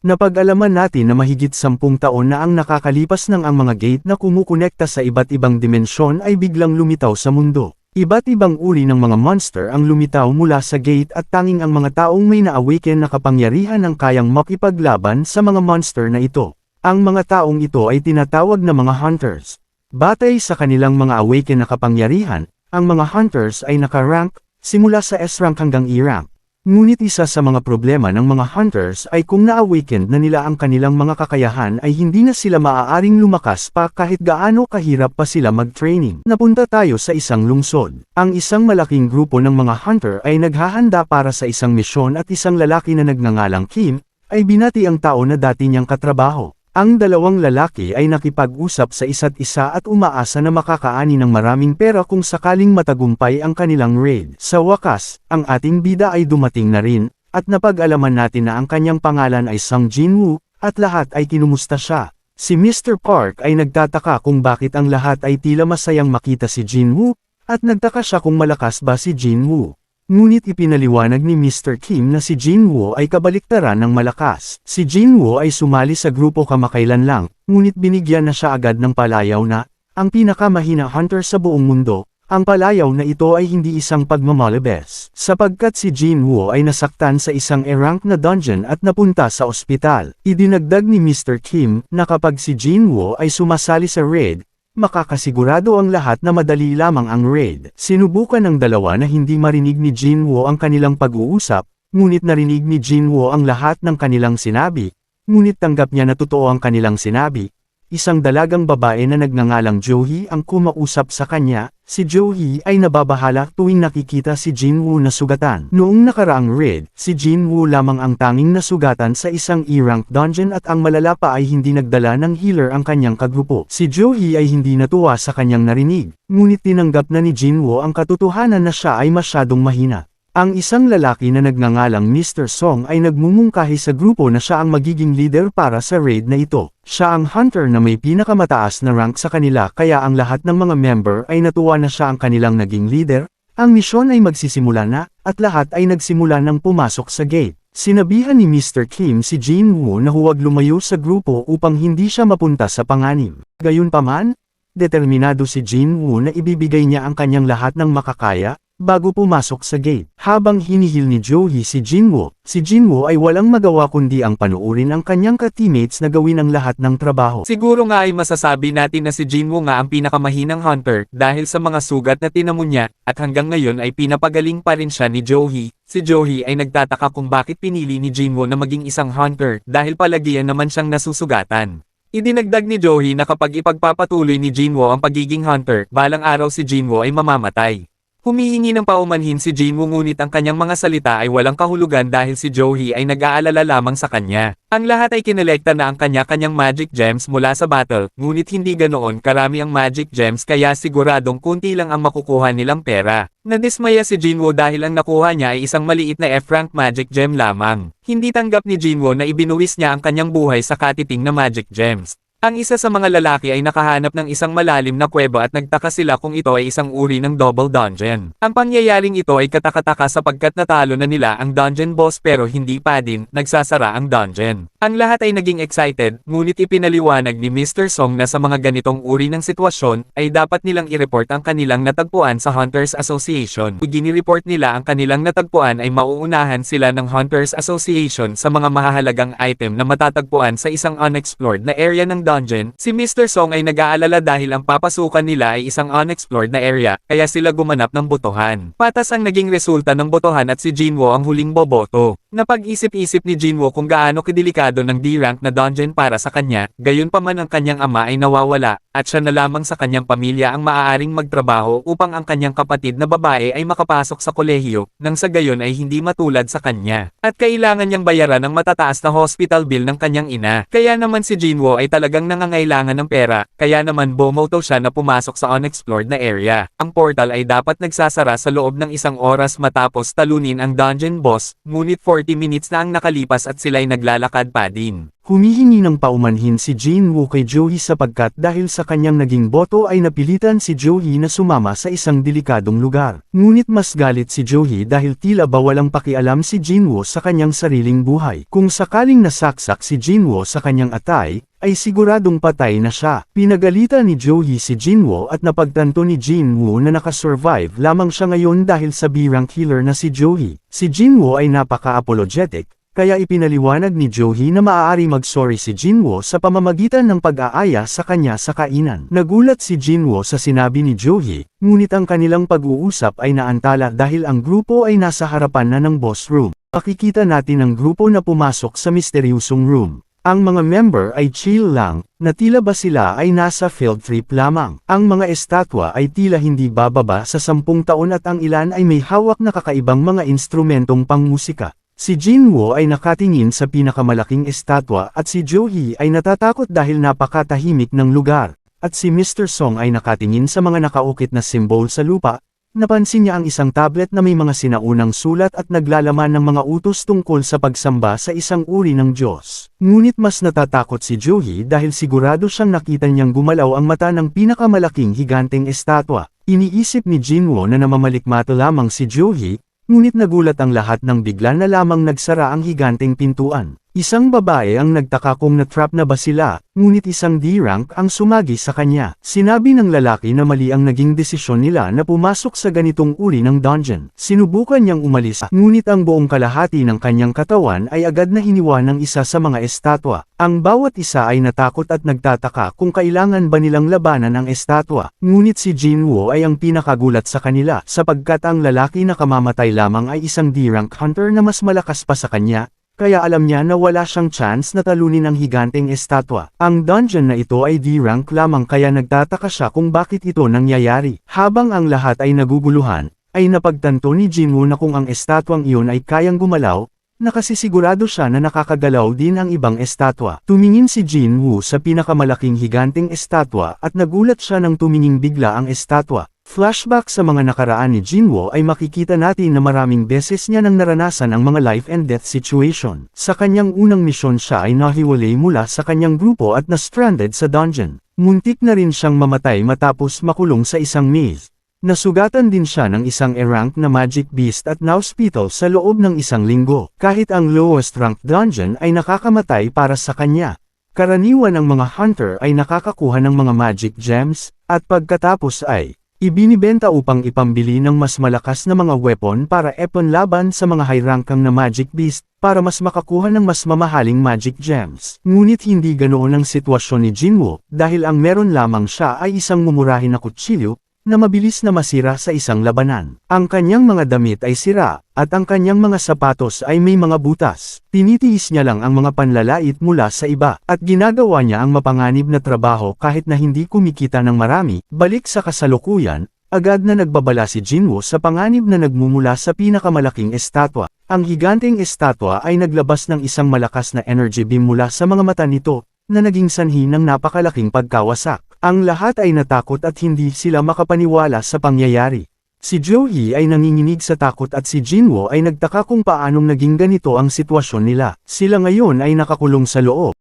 Napag-alaman natin na mahigit 10 taon na ang nakakalipas ng ang mga gate na kumukonekta sa iba't ibang dimensyon ay biglang lumitaw sa mundo. Iba't ibang uri ng mga monster ang lumitaw mula sa gate at tanging ang mga taong may na-awaken na kapangyarihan ang kayang makipaglaban sa mga monster na ito. Ang mga taong ito ay tinatawag na mga hunters. Batay sa kanilang mga awaken na kapangyarihan, ang mga hunters ay naka-rank, simula sa S-rank hanggang E-rank. Ngunit isa sa mga problema ng mga hunters ay kung na-awakened na nila ang kanilang mga kakayahan ay hindi na sila maaaring lumakas pa kahit gaano kahirap pa sila mag-training. Napunta tayo sa isang lungsod. Ang isang malaking grupo ng mga hunter ay naghahanda para sa isang misyon at isang lalaki na nagngangalang Kim, ay binati ang tao na dati niyang katrabaho. Ang dalawang lalaki ay nakipag-usap sa isa't isa at umaasa na makakaani ng maraming pera kung sakaling matagumpay ang kanilang raid. Sa wakas, ang ating bida ay dumating na rin, at napag-alaman natin na ang kanyang pangalan ay Sung Jin-woo, at lahat ay kinumusta siya. Si Mr. Park ay nagtataka kung bakit ang lahat ay tila masayang makita si Jin-woo, at nagtaka siya kung malakas ba si Jin-woo. Ngunit ipinaliwanag ni Mr. Kim na si Jin-woo ay kabaliktaran ng malakas. Si Jin-woo ay sumali sa grupo kamakailan lang, ngunit binigyan na siya agad ng palayaw na, ang pinakamahina hunter sa buong mundo. Ang palayaw na ito ay hindi isang pagmamalabes, sapagkat si Jin-woo ay nasaktan sa isang E-rank na dungeon at napunta sa ospital. Idinagdag ni Mr. Kim na kapag si Jin-woo ay sumasali sa raid, makakasigurado ang lahat na madali lamang ang raid. Sinubukan ng dalawa na hindi marinig ni Jin-woo ang kanilang pag-uusap, ngunit narinig ni Jin-woo ang lahat ng kanilang sinabi, ngunit tanggap niya na totoo ang kanilang sinabi. Isang dalagang babae na nagngangalang Jo-hee ang kumausap sa kanya. Si Jo-hee ay nababahala tuwing nakikita si Jin-woo na sugatan. Noong nakaraang raid, si Jin-woo lamang ang tanging nasugatan sa isang E-rank dungeon at ang malala pa ay hindi nagdala ng healer ang kanyang kagrupo. Si Jo-hee ay hindi natuwa sa kanyang narinig, ngunit tinanggap na ni Jin-woo ang katotohanan na siya ay masyadong mahina. Ang isang lalaki na nagngangalang Mr. Song ay nagmumungkahi sa grupo na siya ang magiging leader para sa raid na ito. Siya ang hunter na may pinakamataas na rank sa kanila kaya ang lahat ng mga member ay natuwa na siya ang kanilang naging leader. Ang misyon ay magsisimula na, at lahat ay nagsimula ng pumasok sa gate. Sinabihan ni Mr. Kim si Jin-woo na huwag lumayo sa grupo upang hindi siya mapunta sa panganib. Gayunpaman, determinado si Jin-woo na ibibigay niya ang kanyang lahat ng makakaya, bago pumasok sa gate. Habang hinihil ni Jo-hee si Jin-woo ay walang magawa kundi ang panuurin ang kanyang ka-teammates na gawin ang lahat ng trabaho. Siguro nga ay masasabi natin na si Jin-woo nga ang pinakamahinang hunter dahil sa mga sugat na tinamo niya, at hanggang ngayon ay pinapagaling pa rin siya ni Jo-hee. Si Jo-hee ay nagtataka kung bakit pinili ni Jin-woo na maging isang hunter dahil palagian naman siyang nasusugatan. Idinagdag ni Jo-hee na kapag ipagpapatuloy ni Jin-woo ang pagiging hunter, balang araw si Jin-woo ay mamamatay. Humihingi ng paumanhin si Jin-woo ngunit ang kanyang mga salita ay walang kahulugan dahil si Jo-hee ay nag-aalala lamang sa kanya. Ang lahat ay kinolekta na ang kanya-kanyang magic gems mula sa battle, ngunit hindi ganoon karami ang magic gems kaya siguradong kunti lang ang makukuha nilang pera. Nadismaya si Jin-woo dahil ang nakuha niya ay isang maliit na F-rank magic gem lamang. Hindi tanggap ni Jin-woo na ibinuwis niya ang kanyang buhay sa katiting na magic gems. Ang isa sa mga lalaki ay nakahanap ng isang malalim na kuweba at nagtaka sila kung ito ay isang uri ng double dungeon. Ang pangyayaring ito ay katakataka sapagkat natalo na nila ang dungeon boss pero hindi pa din nagsasara ang dungeon. Ang lahat ay naging excited, ngunit ipinaliwanag ni Mr. Song na sa mga ganitong uri ng sitwasyon, ay dapat nilang i-report ang kanilang natagpuan sa Hunters Association. Kung gini-report nila ang kanilang natagpuan ay mauunahan sila ng Hunters Association sa mga mahahalagang item na matatagpuan sa isang unexplored na area ng dungeon. Si Mr. Song ay nag-aalala dahil ang papasukan nila ay isang unexplored na area, kaya sila gumanap ng botohan. Patas ang naging resulta ng botohan at si Jin-woo ang huling boboto. Napag-isip-isip ni Jin-woo kung gaano kadelikado ng D-rank na dungeon para sa kanya, gayunpaman ang kanyang ama ay nawawala, at siya na lamang sa kanyang pamilya ang maaaring magtrabaho upang ang kanyang kapatid na babae ay makapasok sa kolehiyo, nang sa gayon ay hindi matulad sa kanya. At kailangan niyang bayaran ang matataas na hospital bill ng kanyang ina. Kaya naman si Jin-woo ay talagang nangangailangan ng pera, kaya naman bumoto siya na pumasok sa unexplored na area. Ang portal ay dapat nagsasara sa loob ng 1 oras matapos talunin ang dungeon boss, ngunit 40 30 minutes na ang nakalipas at sila'y naglalakad pa din. Humihingi ng paumanhin si Jinwoo kay Joey sapagkat dahil sa kanyang naging boto ay napilitan si Joey na sumama sa isang delikadong lugar. Ngunit mas galit si Joey dahil tila ba walang pakialam si Jinwoo sa kanyang sariling buhay. Kung sakaling nasaksak si Jinwoo sa kanyang atay, ay siguradong patay na siya. Pinagalitan ni Joey si Jinwoo at napagtanto ni Jinwoo na nakasurvive lamang siya ngayon dahil sa B-rank healer na si Joey. Si Jinwoo ay napaka-apologetic, kaya ipinaliwanag ni Joey na maaari mag-sorry si Jinwoo sa pamamagitan ng pag-aaya sa kanya sa kainan. Nagulat si Jinwoo sa sinabi ni Joey, ngunit ang kanilang pag-uusap ay naantala dahil ang grupo ay nasa harapan na ng boss room. Makikita natin ang grupo na pumasok sa misteryosong room. Ang mga member ay chill lang, na tila ba sila ay nasa field trip lamang. Ang mga estatwa ay tila hindi bababa sa 10 taon at ang ilan ay may hawak na kakaibang mga instrumentong pangmusika. Si Jinwoo ay nakatingin sa pinakamalaking estatwa at si Joey ay natatakot dahil napakatahimik ng lugar, at si Mr. Song ay nakatingin sa mga nakaukit na simbol sa lupa. Napansin niya ang isang tablet na may mga sinaunang sulat at naglalaman ng mga utos tungkol sa pagsamba sa isang uri ng Diyos. Ngunit mas natatakot si Joey dahil sigurado siyang nakita niyang gumalaw ang mata ng pinakamalaking higanteng estatwa. Iniisip ni Jinwoo na namamalikmata lamang si Joey, ngunit nagulat ang lahat nang bigla na lamang nagsara ang higanteng pintuan. Isang babae ang nagtaka kung na-trap na ba sila, ngunit isang D-rank ang sumagi sa kanya. Sinabi ng lalaki na mali ang naging desisyon nila na pumasok sa ganitong uri ng dungeon. Sinubukan niyang umalis, ngunit ang buong kalahati ng kanyang katawan ay agad na hiniwa ng isa sa mga estatwa. Ang bawat isa ay natakot at nagtataka kung kailangan ba nilang labanan ang estatwa. Ngunit si Jinwoo ay ang pinakagulat sa kanila sapagkat ang lalaki na kamamatay lamang ay isang D-rank hunter na mas malakas pa sa kanya. Kaya alam niya na wala siyang chance na talunin ang higanteng estatwa. Ang dungeon na ito ay D-rank lamang kaya nagtataka siya kung bakit ito nangyayari. Habang ang lahat ay naguguluhan, ay napagtanto ni Jinwoo na kung ang estatwang iyon ay kayang gumalaw, nakasisigurado siya na nakakagalaw din ang ibang estatwa. Tumingin si Jinwoo sa pinakamalaking higanteng estatwa at nagulat siya nang tuminging bigla ang estatwa. Flashback sa mga nakaraan ni Jinwoo ay makikita natin na maraming beses niya nang naranasan ang mga life and death situation. Sa kanyang unang misyon siya ay nahiwalay mula sa kanyang grupo at na-stranded sa dungeon. Muntik na rin siyang mamatay matapos makulong sa isang maze. Nasugatan din siya ng isang E-rank na magic beast at na-hospital sa loob ng isang linggo. Kahit ang lowest rank dungeon ay nakakamatay para sa kanya. Karaniwan ang mga hunter ay nakakakuha ng mga magic gems, at pagkatapos ay ibinibenta upang ipambili ng mas malakas na mga weapon para laban sa mga high-rankang na magic beast, para mas makakuha ng mas mamahaling magic gems. Ngunit hindi ganoon ang sitwasyon ni Jinwoo, dahil ang meron lamang siya ay isang mumurahin na kutsilyo, na mabilis na masira sa isang labanan. Ang kanyang mga damit ay sira, at ang kanyang mga sapatos ay may mga butas. Tinitiis niya lang ang mga panlalait mula sa iba, at ginagawa niya ang mapanganib na trabaho kahit na hindi kumikita ng marami. Balik sa kasalukuyan, agad na nagbabala si Jinwoo sa panganib na nagmumula sa pinakamalaking estatwa. Ang higanteng estatwa ay naglabas ng isang malakas na energy beam mula sa mga mata nito, na naging sanhi ng napakalaking pagkawasak. Ang lahat ay natakot at hindi sila makapaniwala sa pangyayari. Si Joey ay nanginginig sa takot at si Jinwoo ay nagtaka kung paanong naging ganito ang sitwasyon nila. Sila ngayon ay nakakulong sa loob.